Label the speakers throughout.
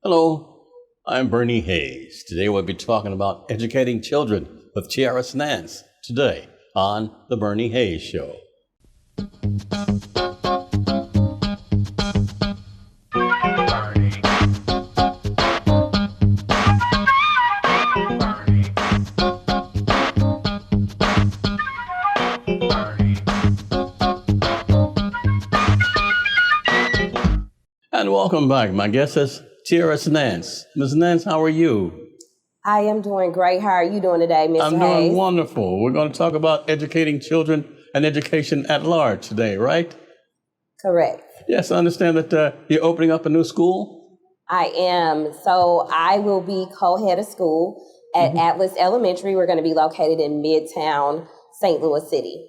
Speaker 1: Hello, I'm Bernie Hayes. Today we'll be talking about educating children with Tierrus Nance today on The Bernie Hayes Show. And welcome back. My guest is Tierrus Nance. Ms. Nance, how are you?
Speaker 2: I am doing great. How are you doing today, Mr. Hayes?
Speaker 1: I'm doing wonderful. We're going to talk about educating children and education at large today, right?
Speaker 2: Correct.
Speaker 1: Yes, I understand that you're opening up a new school.
Speaker 2: I am. So I will be co-head of school at Atlas Elementary. We're going to be located in Midtown, St. Louis City.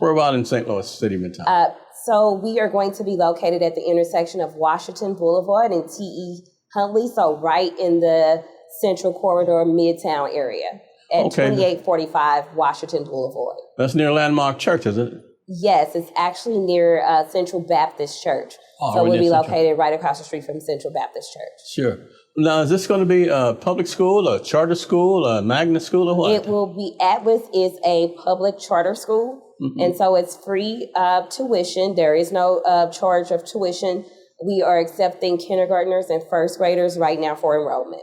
Speaker 1: We're about in St. Louis City, Midtown.
Speaker 2: So we are going to be located at the intersection of Washington Boulevard and T.E. Huntley, so right in the Central Corridor Midtown area at 2845 Washington Boulevard.
Speaker 1: That's near Landmark Church, isn't it?
Speaker 2: Yes, it's actually near Central Baptist Church. So we'll be located right across the street from Central Baptist Church.
Speaker 1: Sure. Now, is this going to be a public school, a charter school, a magnet school, or what?
Speaker 2: It will be, Atlas is a public charter school, and so it's free tuition. There is no charge of tuition. We are accepting kindergartners and first graders right now for enrollment.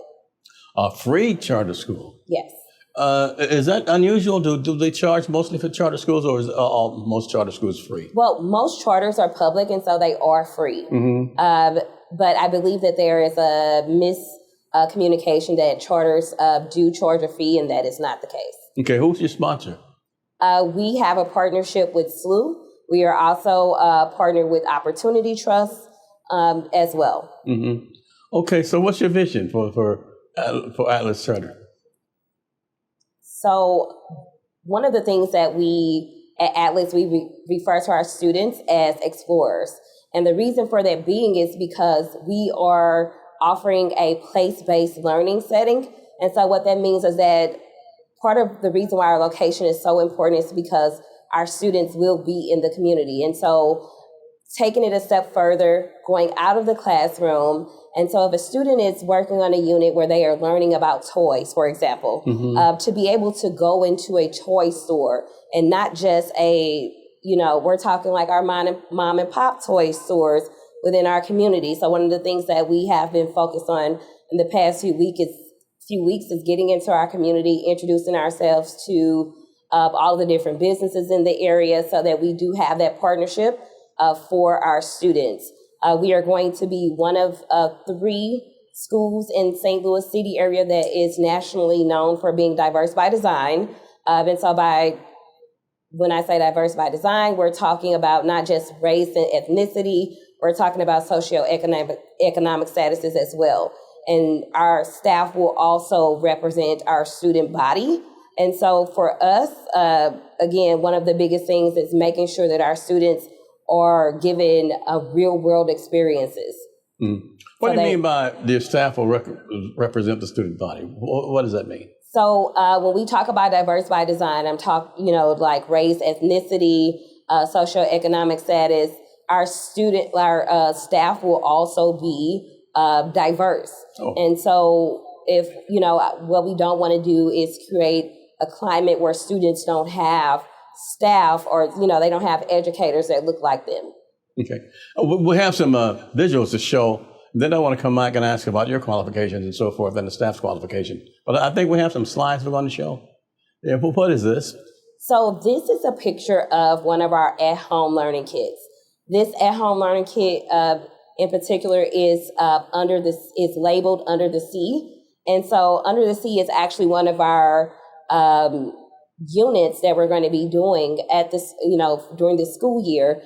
Speaker 1: A free charter school?
Speaker 2: Yes.
Speaker 1: Is that unusual? Do they charge mostly for charter schools, or is most charter schools free?
Speaker 2: Well, most charters are public, and so they are free. But I believe that there is a miscommunication that charters do charge a fee, and that is not the case.
Speaker 1: Okay, who's your sponsor?
Speaker 2: We have a partnership with SLU. We are also partnered with Opportunity Trust as well.
Speaker 1: Okay, so what's your vision for Atlas Charter?
Speaker 2: So one of the things that we at Atlas, we refer to our students as explorers. And the reason for that being is because we are offering a place-based learning setting. And so what that means is that part of the reason why our location is so important is because our students will be in the community. And so taking it a step further, going out of the classroom. And so if a student is working on a unit where they are learning about toys, for example, to be able to go into a toy store and not just we're talking like our mom and pop toy stores within our community. So one of the things that we have been focused on in the past few weeks is getting into our community, introducing ourselves to all of the different businesses in the area so that we do have that partnership for our students. We are going to be one of 3 schools in St. Louis City area that is nationally known for being diverse by design. And so when I say diverse by design, we're talking about not just race and ethnicity, we're talking about socioeconomic statuses as well. And our staff will also represent our student body. And so for us, again, one of the biggest things is making sure that our students are given real world experiences.
Speaker 1: What do you mean by the staff will represent the student body? What does that mean?
Speaker 2: So when we talk about diverse by design, I'm talking, like race, ethnicity, socioeconomic status. Our staff will also be diverse. And so if, what we don't want to do is create a climate where students don't have staff or, they don't have educators that look like them.
Speaker 1: Okay. We have some visuals to show. Then I want to come back and ask about your qualifications and so forth and the staff's qualification. But I think we have some slides we're going to show. Yeah, what is this?
Speaker 2: So this is a picture of one of our at-home learning kits. This at-home learning kit in particular is labeled Under the Sea. And so Under the Sea is actually one of our units that we're going to be doing at this, during the school year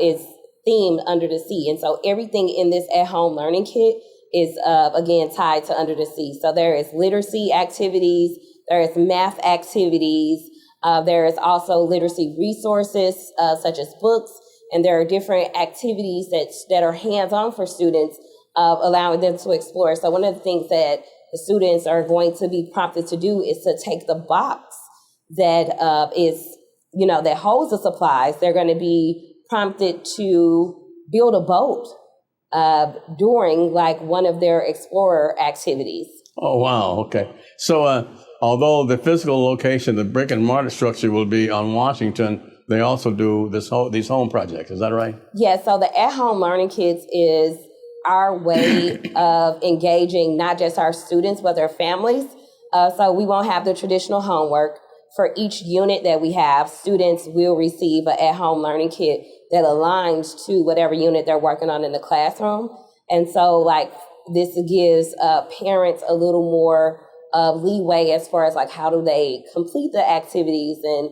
Speaker 2: is themed Under the Sea. And so everything in this at-home learning kit is, again, tied to Under the Sea. So there is literacy activities, there is math activities, there is also literacy resources such as books, and there are different activities that are hands-on for students, allowing them to explore. So one of the things that the students are going to be prompted to do is to take the box that that holds the supplies. They're going to be prompted to build a boat during like one of their Explorer activities.
Speaker 1: Oh, wow. Okay. So although the physical location, the brick and mortar structure will be on Washington, they also do these home projects. Is that right?
Speaker 2: Yeah, so the at-home learning kits is our way of engaging not just our students, but their families. So we won't have the traditional homework. For each unit that we have, students will receive an at-home learning kit that aligns to whatever unit they're working on in the classroom. And so like this gives parents a little more leeway as far as like how do they complete the activities and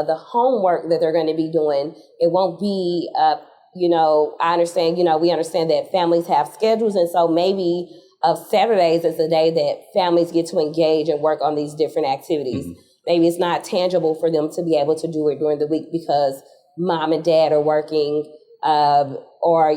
Speaker 2: the homework that they're going to be doing. It won't be, I understand, we understand that families have schedules. And so maybe Saturdays is the day that families get to engage and work on these different activities. Mm-hmm. Maybe it's not tangible for them to be able to do it during the week because mom and dad are working, or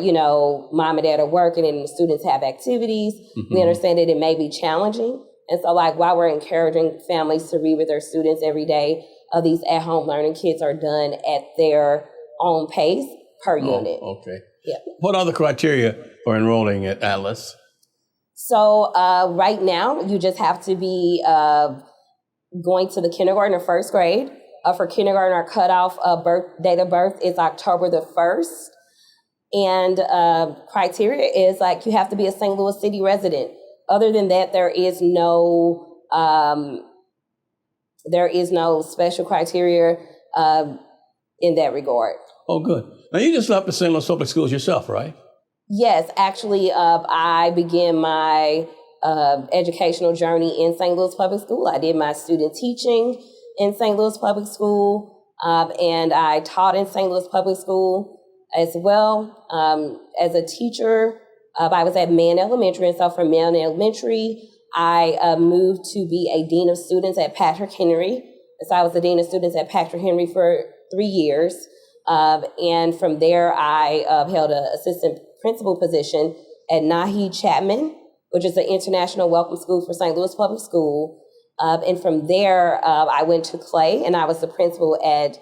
Speaker 2: mom and dad are working and the students have activities. Mm-hmm. We understand that it may be challenging. And so like while we're encouraging families to read with their students every day, these at-home learning kits are done at their own pace per unit.
Speaker 1: Okay.
Speaker 2: Yeah.
Speaker 1: What other criteria for enrolling at Atlas?
Speaker 2: So right now, you just have to be going to the kindergarten or first grade. For kindergarten, our cutoff date of birth is October the 1st. And criteria is like you have to be a St. Louis City resident. Other than that, there is no special criteria in that regard.
Speaker 1: Oh, good. Now, you just left the St. Louis Public Schools yourself, right?
Speaker 2: Yes, actually, I began my educational journey in St. Louis Public School. I did my student teaching in St. Louis Public School, and I taught in St. Louis Public School as well. As a teacher, I was at Mann Elementary, and so from Mann Elementary, I moved to be a dean of students at Patrick Henry. And so I was the dean of students at Patrick Henry for 3 years. And from there, I held an assistant principal position at Naheed Chapman, which is an international welcome school for St. Louis Public School. And from there, I went to Clay, and I was the principal at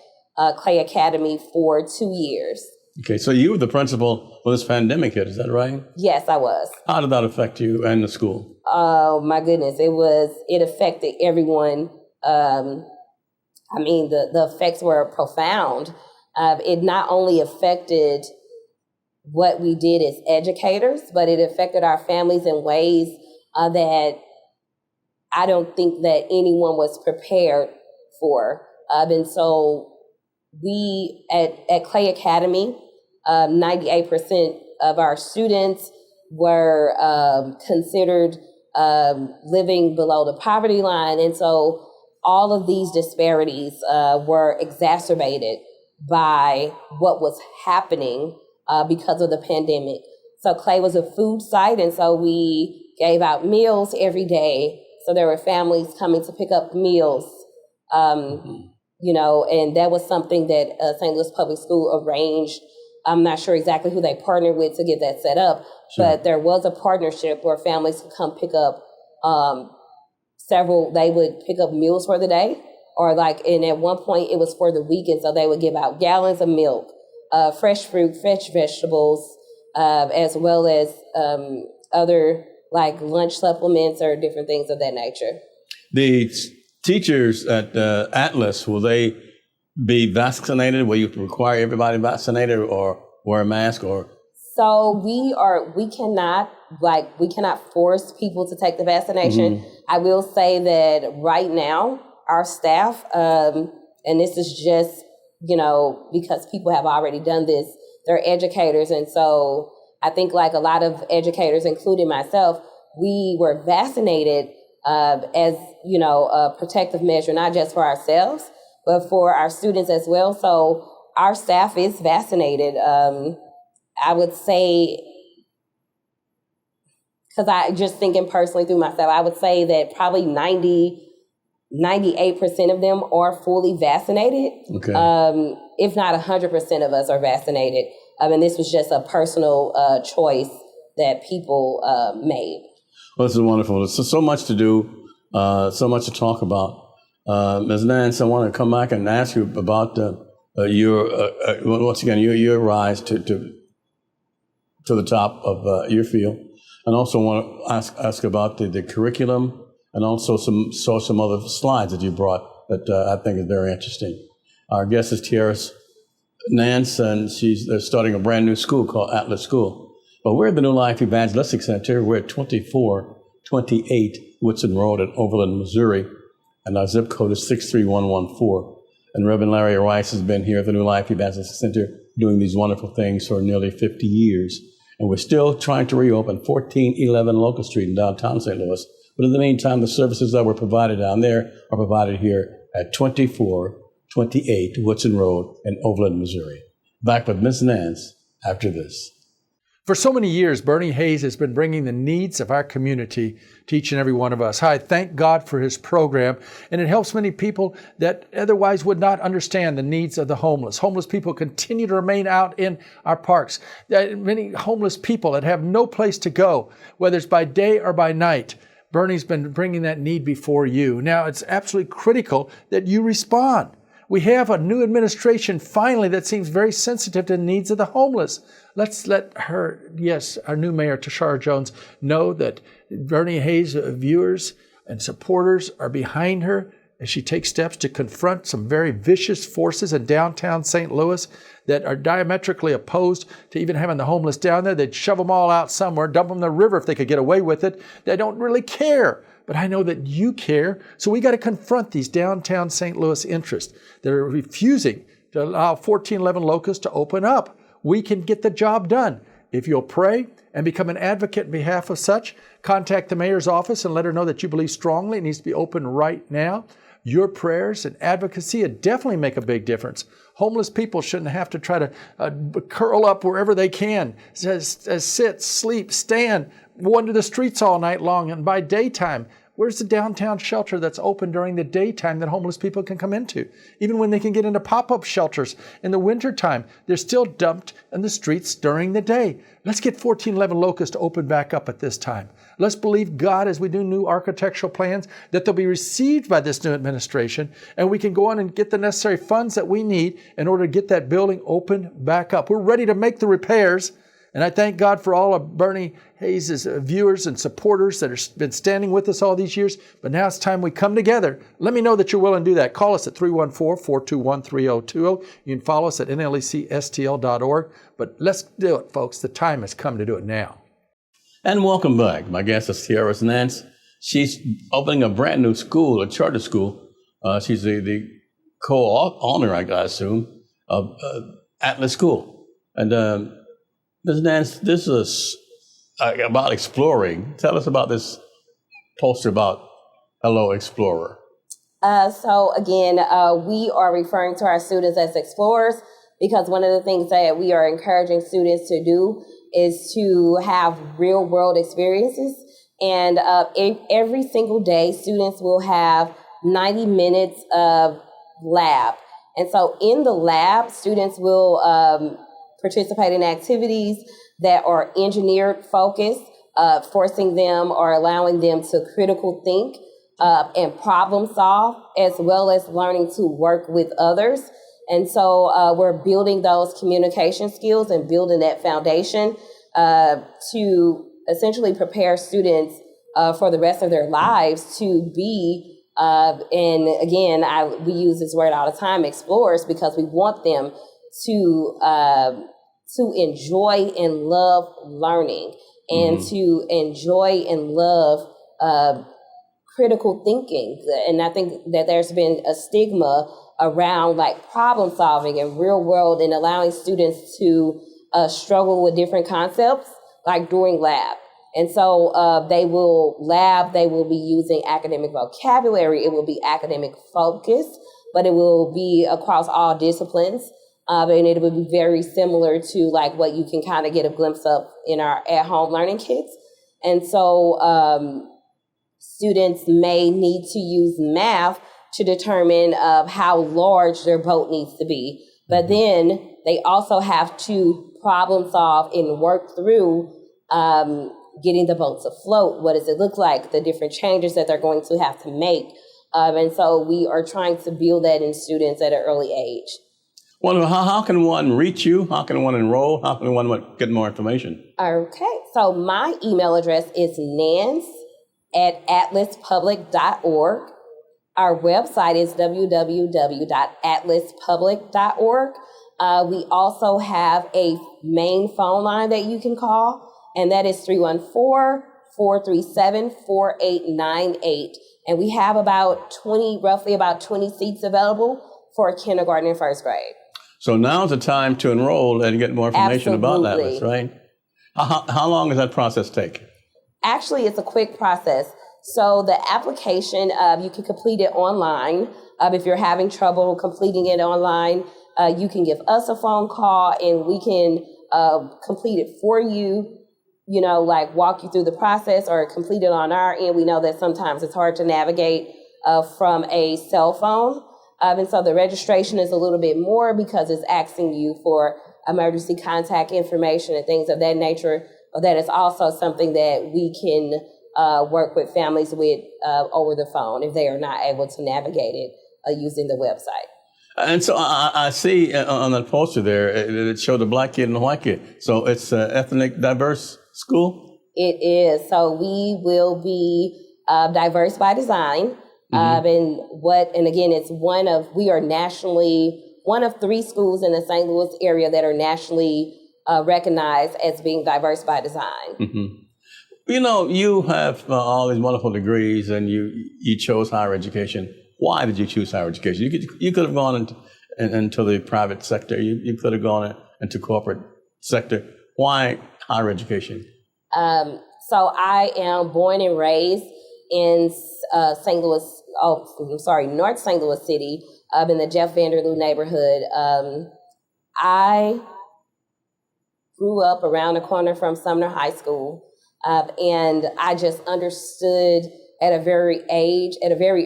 Speaker 2: Clay Academy for 2 years.
Speaker 1: Okay, so you were the principal when this pandemic hit, is that right?
Speaker 2: Yes, I was.
Speaker 1: How did that affect you and the school?
Speaker 2: Oh, my goodness. It affected everyone. The effects were profound. It not only affected what we did as educators, but it affected our families in ways that I don't think that anyone was prepared for. And so we at Clay Academy, 98% of our students were considered living below the poverty line. And so all of these disparities were exacerbated by what was happening because of the pandemic. So Clay was a food site, and so we gave out meals every day. So there were families coming to pick up meals, and that was something that St. Louis Public School arranged. I'm not sure exactly who they partnered with to get that set up, sure. But there was a partnership where families could come pick up they would pick up meals for the day, and at one point it was for the week, and so they would give out gallons of milk, fresh fruit, fresh vegetables, as well as other like lunch supplements or different things of that nature.
Speaker 1: The teachers at Atlas, will they be vaccinated? Will you require everybody vaccinated or wear a mask or?
Speaker 2: So we cannot force people to take the vaccination. Mm-hmm. I will say that right now, our staff, and this is just, because people have already done this, they're educators. And so I think like a lot of educators, including myself, we were vaccinated as, a protective measure, not just for ourselves, but for our students as well. So our staff is vaccinated. I would say, because I just thinking personally through myself, I would say that probably 98% of them are fully vaccinated. Okay. If not 100% of us are vaccinated. And this was just a personal choice that people made.
Speaker 1: Well, this is wonderful. There's so much to do, so much to talk about. Ms. Nance, I want to come back and ask you about your rise to to the top of your field. And also want to ask about the curriculum and also some other slides that you brought that I think is very interesting. Our guest is Tierrus Nance, and they're starting a brand new school called Atlas School. But we're at the New Life Evangelistic Center. We're at 2428 Woodson Road in Overland, Missouri, and our zip code is 63114. And Reverend Larry Rice has been here at the New Life Evangelistic Center doing these wonderful things for nearly 50 years. And we're still trying to reopen 1411 Locust Street in downtown St. Louis. But in the meantime, the services that were provided down there are provided here at 2428 Woodson Road in Overland, Missouri. Back with Ms. Nance after this.
Speaker 3: For so many years, Bernie Hayes has been bringing the needs of our community to each and every one of us. I thank God for his program, and it helps many people that otherwise would not understand the needs of the homeless. Homeless people continue to remain out in our parks. Many homeless people that have no place to go, whether it's by day or by night. Bernie's been bringing that need before you. Now, it's absolutely critical that you respond. We have a new administration finally that seems very sensitive to the needs of the homeless. Let's let her, yes, our new mayor, Tashara Jones, know that Bernie Hayes viewers and supporters are behind her as she takes steps to confront some very vicious forces in downtown St. Louis that are diametrically opposed to even having the homeless down there. They'd shove them all out somewhere, dump them in the river if they could get away with it. They don't really care. But I know that you care, so we got to confront these downtown St. Louis interests that are refusing to allow 1411 Locust to open up. We can get the job done. If you'll pray and become an advocate in behalf of such, contact the mayor's office and let her know that you believe strongly it needs to be open right now. Your prayers and advocacy would definitely make a big difference. Homeless people shouldn't have to try to curl up wherever they can, sit, sleep, stand, wander the streets all night long. And by daytime, where's the downtown shelter that's open during the daytime that homeless people can come into? Even when they can get into pop-up shelters in the wintertime, they're still dumped in the streets during the day. Let's get 1411 Locust to open back up at this time. Let's believe God as we do new architectural plans that they'll be received by this new administration, and we can go on and get the necessary funds that we need in order to get that building open back up. We're ready to make the repairs. And I thank God for all of Bernie Hayes' viewers and supporters that have been standing with us all these years. But now it's time we come together. Let me know that you're willing to do that. Call us at 314-421-3020. You can follow us at nlecstl.org. But let's do it, folks. The time has come to do it now.
Speaker 1: And welcome back. My guest is Tierrus Nance. She's opening a brand new school, a charter school. She's the co-owner, I assume, of Atlas School. And Ms. Nance, this is about exploring. Tell us about this poster about Hello Explorer.
Speaker 2: So again, we are referring to our students as explorers because one of the things that we are encouraging students to do is to have real world experiences. And every single day, students will have 90 minutes of lab. And so in the lab, students will participate in activities that are engineered focused, forcing them or allowing them to critical think and problem solve, as well as learning to work with others. And so we're building those communication skills and building that foundation to essentially prepare students for the rest of their lives to be, and again, we use this word all the time, explorers, because we want them to enjoy and love learning and to enjoy and love critical thinking. And I think that there's been a stigma around like problem solving and real world and allowing students to struggle with different concepts like during lab. And so they will be using academic vocabulary. It will be academic focused, but it will be across all disciplines. And it would be very similar to like what you can kind of get a glimpse of in our at-home learning kits. And so students may need to use math to determine how large their boat needs to be. But then they also have to problem solve and work through getting the boat to float. What does it look like? The different changes that they're going to have to make. And so we are trying to build that in students at an early age.
Speaker 1: Well, how can one reach you? How can one enroll? How can one get more information?
Speaker 2: Okay, so my email address is nance@atlaspublic.org. Our website is www.atlaspublic.org. We also have a main phone line that you can call, and that is 314-437-4898. And we have roughly about 20 seats available for kindergarten and first grade.
Speaker 1: So now's the time to enroll and get more information about Atlas, right? How long does that process take?
Speaker 2: Actually, it's a quick process. So the application, you can complete it online. If you're having trouble completing it online, you can give us a phone call and we can complete it for you, like walk you through the process or complete it on our end. We know that sometimes it's hard to navigate from a cell phone. And so the registration is a little bit more because it's asking you for emergency contact information and things of that nature. But that is also something that we can work with families with over the phone if they are not able to navigate it using the website.
Speaker 1: And so I see on that poster there, it showed the black kid and the white kid. So it's an ethnic diverse school?
Speaker 2: It is. So we will be diverse by design. And again, we are nationally one of 3 schools in the St. Louis area that are nationally recognized as being diverse by design.
Speaker 1: Mm-hmm. You have all these wonderful degrees and you chose higher education. Why did you choose higher education? You could have gone into the private sector. You could have gone into corporate sector. Why higher education?
Speaker 2: So I am born and raised in North St. Louis City, in the Jeff Vanderloo neighborhood. I grew up around the corner from Sumner High School, and I just understood at a very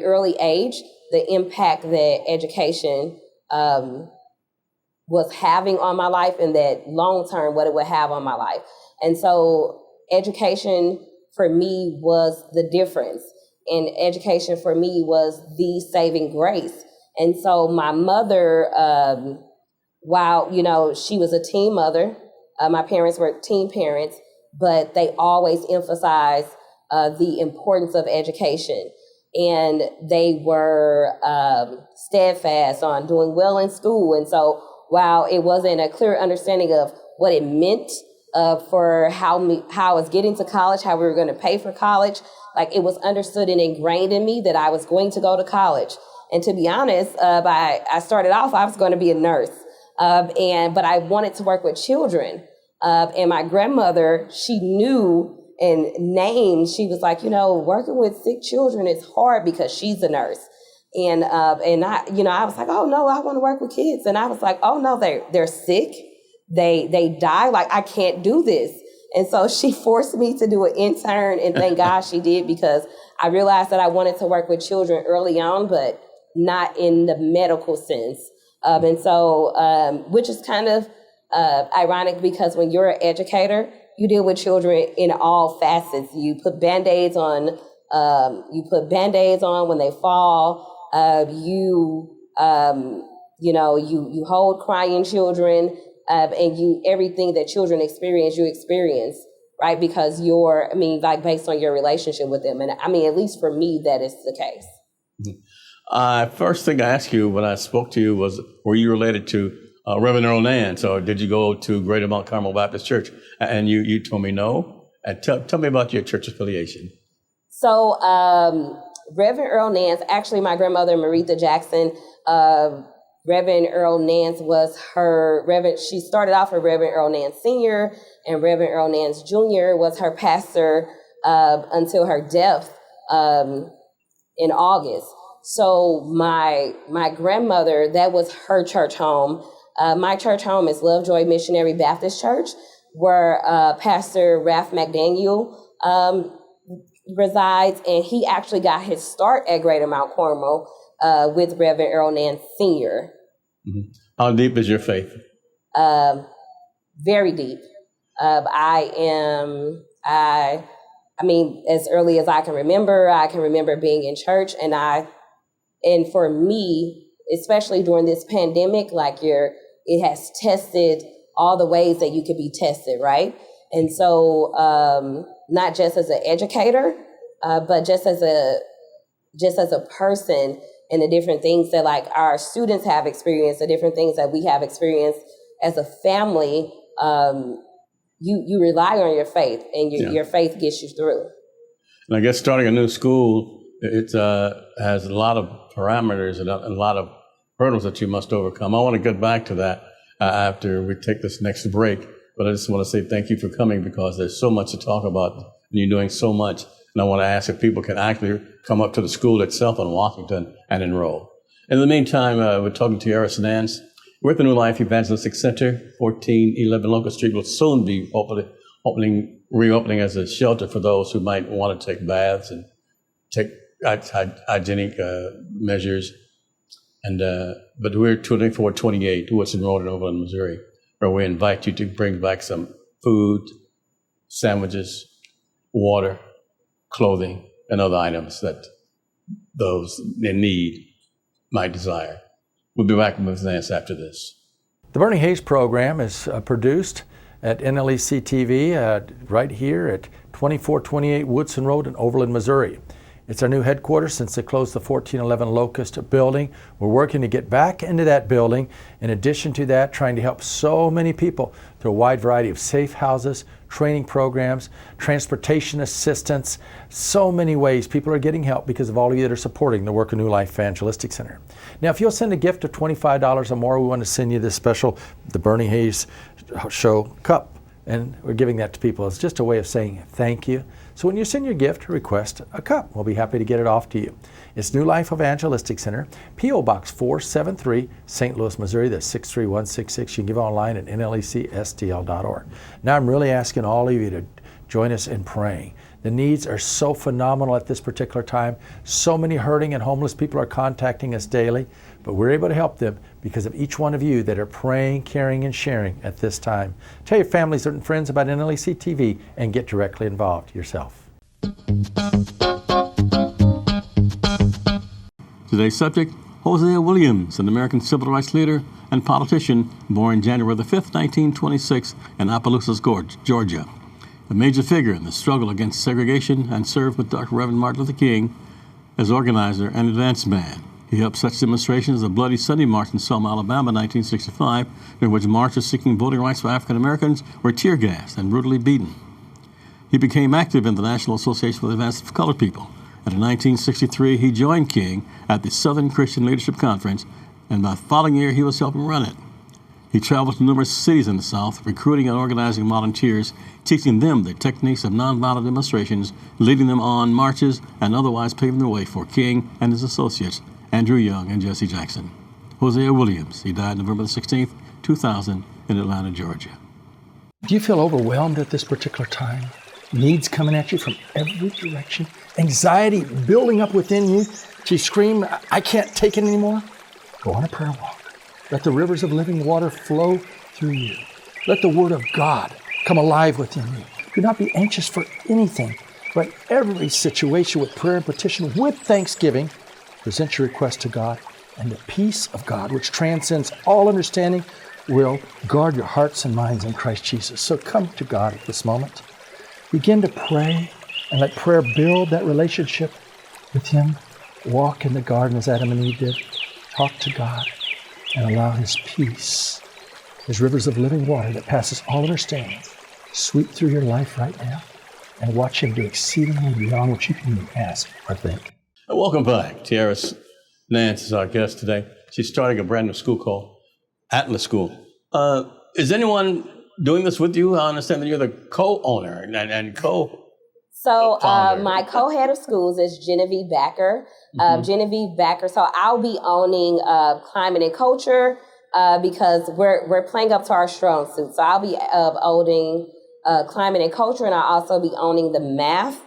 Speaker 2: early age, the impact that education was having on my life and that long term, what it would have on my life. And so education for me was the difference. And education for me was the saving grace. And so my mother, while, she was a teen mother, my parents were teen parents, but they always emphasized the importance of education. And they were steadfast on doing well in school. And so while it wasn't a clear understanding of what it meant for how I was getting to college, how we were going to pay for college, like it was understood and ingrained in me that I was going to go to college. And to be honest, I started off, I was going to be a nurse, but I wanted to work with children. And my grandmother, she knew and named, she was like, working with sick children is hard because she's a nurse. And I was like, oh no, I want to work with kids. And I was like, oh no, they're sick. They die. Like, I can't do this. And so she forced me to do an intern, and thank God she did, because I realized that I wanted to work with children early on, but not in the medical sense. And so, which is kind of ironic, because when you're an educator, you deal with children in all facets. You put Band-Aids on when they fall. You hold crying children. And everything that children experience, you experience, right? Because based on your relationship with them. And at least for me, that is the case.
Speaker 1: First thing I asked you when I spoke to you was, were you related to Reverend Earl Nance, or did you go to Greater Mount Carmel Baptist Church? And you told me no. And tell me about your church affiliation. So
Speaker 2: Reverend Earl Nance, actually my grandmother, Maretha Jackson, Reverend Earl Nance was her Reverend. She started off with Reverend Earl Nance Sr., and Reverend Earl Nance Jr. was her pastor until her death in August. So my grandmother, that was her church home. My church home is Lovejoy Missionary Baptist Church, where Pastor Ralph McDaniel resides, and he actually got his start at Greater Mount Carmel with Reverend Earl Nance Sr.
Speaker 1: Mm-hmm. How deep is your faith?
Speaker 2: Very deep. As early as I can remember being in church, and for me, especially during this pandemic, like it has tested all the ways that you could be tested, right? And so not just as an educator, but just as a person, and the different things that like our students have experienced, the different things that we have experienced as a family, you rely on your faith, and your faith gets you through.
Speaker 1: And I guess starting a new school, it has a lot of parameters and a lot of hurdles that you must overcome. I want to get back to that after we take this next break, but I just want to say thank you for coming, because there's so much to talk about, and you're doing so much. And I want to ask if people can actually come up to the school itself in Washington and enroll. In the meantime, we're talking to Tierrus Nance. We're at the New Life Evangelistic Center. 1411 Locust Street will soon be reopening as a shelter for those who might want to take baths and take hygienic measures. But we're 2428, what's enrolled in Overland, Missouri, where we invite you to bring back some food, sandwiches, water, clothing, and other items that those in need might desire. We'll be back with Nance after this.
Speaker 3: The Bernie Hayes program is produced at NLEC TV right here at 2428 Woodson Road in Overland, Missouri. It's our new headquarters since they closed the 1411 Locust building. We're working to get back into that building. In addition to that, trying to help so many people through a wide variety of safe houses, training programs, transportation assistance, so many ways people are getting help because of all of you that are supporting the work of New Life Evangelistic Center. Now, if you'll send a gift of $25 or more, we want to send you this special, the Bernie Hayes Show cup. And we're giving that to people as just a way of saying thank you. So when you send your gift, request a cup. We'll be happy to get it off to you. It's New Life Evangelistic Center, P.O. Box 473, St. Louis, Missouri. That's 63166. You can give online at nlecstl.org. Now I'm really asking all of you to join us in praying. The needs are so phenomenal at this particular time. So many hurting and homeless people are contacting us daily, but we're able to help them because of each one of you that are praying, caring, and sharing at this time. Tell your families and friends about NLEC TV and get directly involved yourself.
Speaker 1: Today's subject, Hosea Williams, an American civil rights leader and politician born January the 5th, 1926 in Opelousas Gorge, Georgia. A major figure in the struggle against segregation and served with Dr. Reverend Martin Luther King as organizer and advance man. He helped such demonstrations as the Bloody Sunday March in Selma, Alabama in 1965, during which marchers seeking voting rights for African Americans were tear gassed and brutally beaten. He became active in the National Association for the Advancement of Colored People, and in 1963 he joined King at the Southern Christian Leadership Conference, and by the following year he was helping run it. He traveled to numerous cities in the South, recruiting and organizing volunteers, teaching them the techniques of nonviolent demonstrations, leading them on marches, and otherwise paving the way for King and his associates, Andrew Young and Jesse Jackson. Hosea Williams, he died November 16th, 2000 in Atlanta, Georgia.
Speaker 3: Do you feel overwhelmed at this particular time? Needs coming at you from every direction? Anxiety building up within you? Do you scream, I can't take it anymore? Go on a prayer walk. Let the rivers of living water flow through you. Let the Word of God come alive within you. Do not be anxious for anything, but every situation with prayer and petition, with thanksgiving, present your request to God, and the peace of God, which transcends all understanding, will guard your hearts and minds in Christ Jesus. So come to God at this moment. Begin to pray and let prayer build that relationship with Him. Walk in the garden as Adam and Eve did. Talk to God and allow His peace, His rivers of living water that passes all understanding, sweep through your life right now, and watch Him do exceedingly beyond what you can even ask or think.
Speaker 1: Welcome back. Tierrus Nance is our guest today. She's starting a brand new school called Atlas School. Is anyone doing this with you? I understand that you're the co-owner and
Speaker 2: So
Speaker 1: founder.
Speaker 2: my co-head of schools is Genevieve Backer. Genevieve Backer. So I'll be owning climate and culture because we're playing up to our strong suit. So I'll be owning climate and culture, and I'll also be owning the math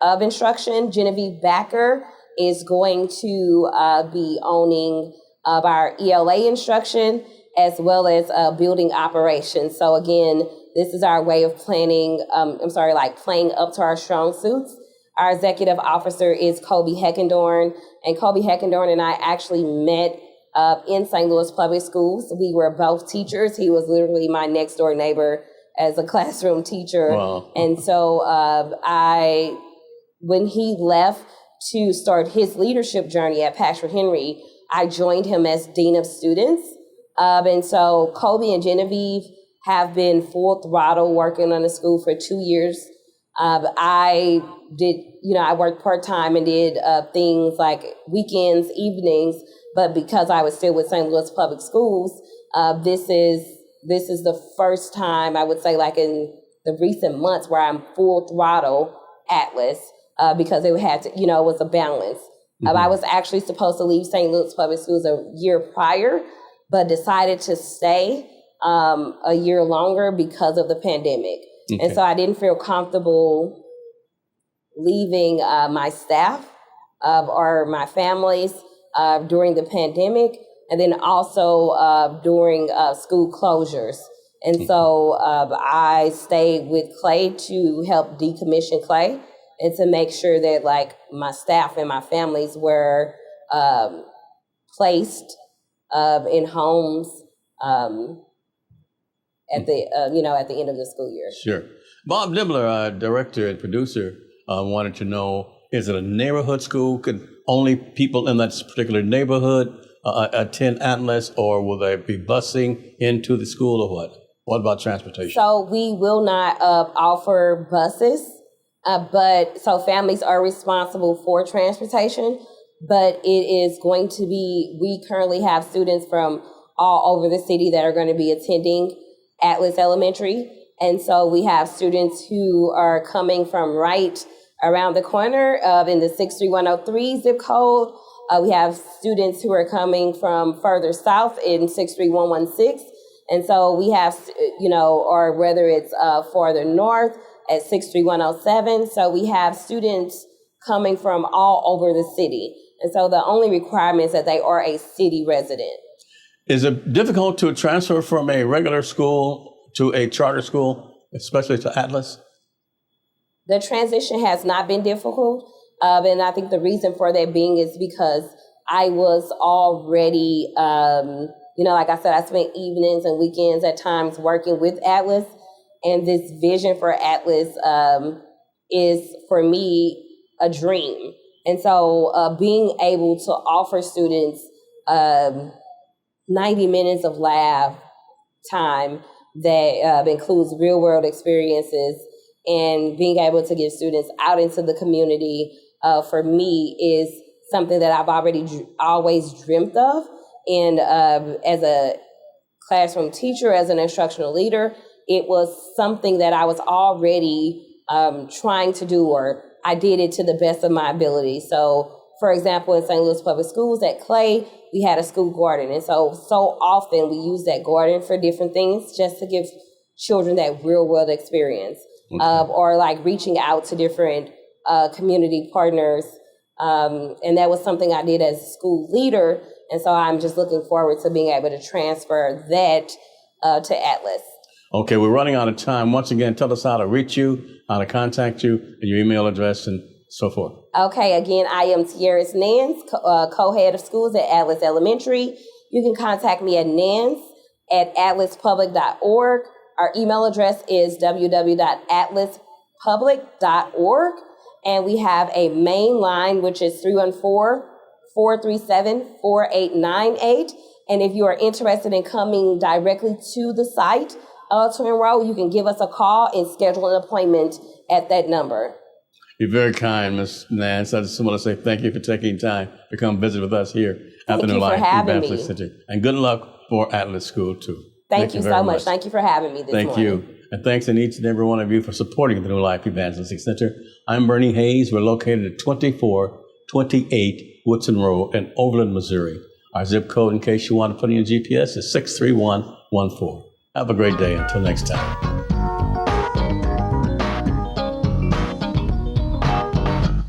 Speaker 2: of instruction. Genevieve Backer is going to be owning our ELA instruction as well as building operations. So again, this is our way of playing up to our strong suits. Our executive officer is Kobe Heckendorn, and Kobe Heckendorn and I actually met in St. Louis Public Schools. We were both teachers. He was literally my next door neighbor as a classroom teacher.
Speaker 1: Wow.
Speaker 2: And so when he left to start his leadership journey at Patrick Henry, I joined him as Dean of Students. And so Kobe and Genevieve have been full throttle working on the school for 2 years. I worked part-time and did things like weekends, evenings, but because I was still with St. Louis Public Schools, this is the first time I would say, like in the recent months, where I'm full throttle Atlas, because it had to, it was a balance.
Speaker 1: Mm-hmm.
Speaker 2: I was actually supposed to leave St. Louis Public Schools a year prior, but decided to stay a year longer because of the pandemic. Okay. And so I didn't feel comfortable leaving my staff or my families during the pandemic, and then also during school closures. And so I stayed with Clay to help decommission Clay and to make sure that like my staff and my families were placed in homes at the end of the school year.
Speaker 1: Sure. Bob Dibbler, our director and producer, wanted to know, is it a neighborhood school? Could only people in that particular neighborhood attend Atlas, or will they be busing into the school, or what? What about transportation?
Speaker 2: So we will not offer buses, but so families are responsible for transportation, but it is going to be, we currently have students from all over the city that are going to be attending Atlas Elementary. And so we have students who are coming from right around the corner in the 63103 zip code. We have students who are coming from further south in 63116. And so we have, or whether it's farther north at 63107. So we have students coming from all over the city. And so the only requirement is that they are a city resident.
Speaker 1: Is it difficult to transfer from a regular school to a charter school, especially to Atlas?
Speaker 2: The transition has not been difficult. And I think the reason for that being is because I was already, like I said, I spent evenings and weekends at times working with Atlas. And this vision for Atlas is, for me, a dream. And so being able to offer students 90 minutes of lab time that includes real world experiences and being able to get students out into the community, for me, is something that I've always dreamt of. And as a classroom teacher, as an instructional leader, it was something that I was already trying to do, or I did it to the best of my ability. So, for example, in St. Louis Public Schools at Clay, we had a school garden. And so often we use that garden for different things just to give children that real world experience. Okay. Or like reaching out to different community partners. And that was something I did as a school leader. And so I'm just looking forward to being able to transfer that to Atlas.
Speaker 1: Okay, we're running out of time. Once again, tell us how to reach you, how to contact you, and your email address and so forth. Okay,
Speaker 2: again, I am Tierrus Nance, co-head of schools at Atlas Elementary. You can contact me at nance@atlaspublic.org. Our email address is www.atlaspublic.org. And we have a main line, which is 314-437-4898. And if you are interested in coming directly to the site to enroll, you can give us a call and schedule an appointment at that number.
Speaker 1: You're very kind, Ms. Nance. I just want to say thank you for taking time to come visit with us here at the New Life Evangelical Center. And good luck for Atlas School, too.
Speaker 2: Thank you so much. Thank you for having me this morning.
Speaker 1: Thank you. And thanks to each and every one of you for supporting the New Life Evangelistic Center. I'm Bernie Hayes. We're located at 2428 Woodson Road in Overland, Missouri. Our zip code, in case you want to put in your GPS, is 63114. Have a great day. Until next time.